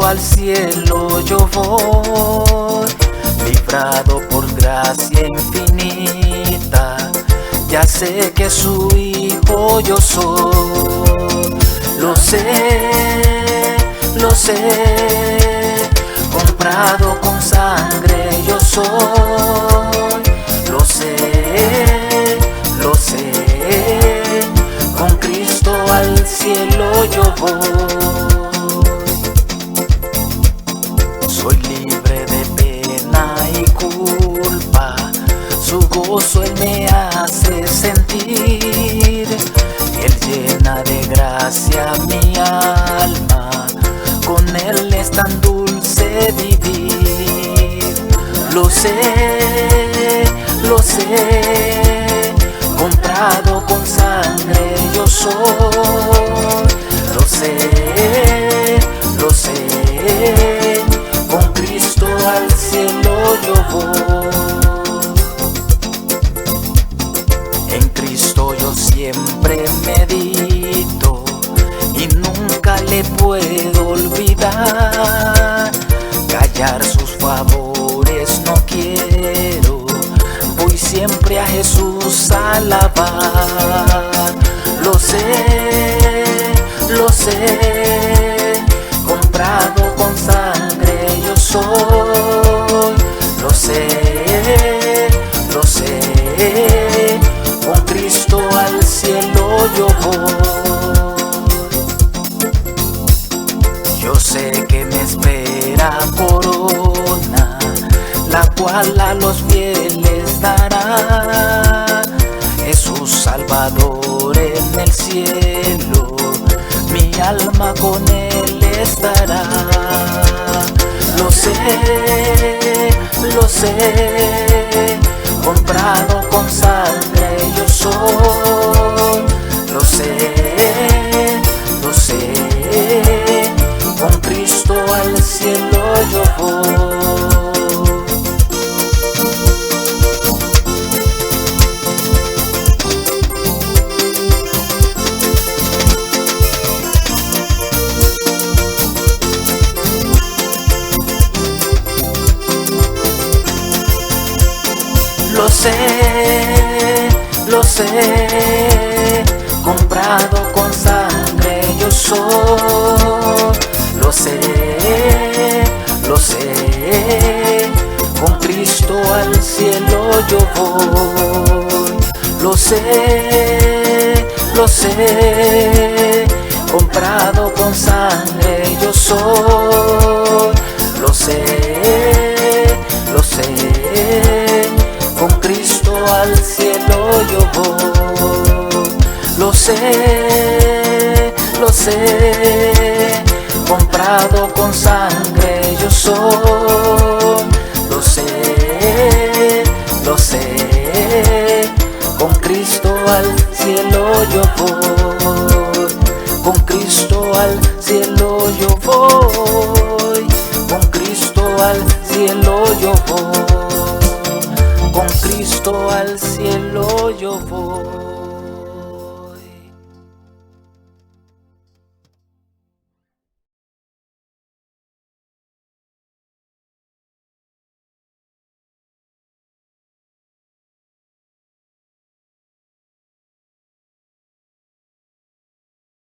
al cielo yo voy, librado por gracia infinita. Ya sé que su hijo yo soy, lo sé, comprado con sangre yo soy, lo sé, con Cristo al cielo yo voy. Soy libre de pena y culpa, su gozo Él me hace sentir. Él llena de gracia mi alma, con Él es tan dulce vivir. Lo sé, comprado con sangre yo soy. Lo sé, con Cristo al cielo yo voy. En Cristo yo siempre medito y nunca le puedo olvidar. Callar sus favores no quiero, voy siempre a Jesús a alabar. Lo sé, comprado con sangre yo soy. Lo sé, con Cristo al cielo yo voy. Yo sé que me espera corona, la cual a los fieles dará. Jesús Salvador en el cielo, mi alma con Él estará. Lo sé, comprado con sangre yo soy. Lo sé, con Cristo al cielo yo voy. Lo sé, comprado con sangre yo soy. Lo sé, con Cristo al cielo yo voy. Lo sé, comprado con sangre yo soy. Lo sé, con Cristo al cielo yo voy. Lo sé, comprado con sangre yo soy. Lo sé, con Cristo al cielo yo voy. Con Cristo al cielo yo voy. Con Cristo al cielo yo voy. Con Cristo al cielo yo voy.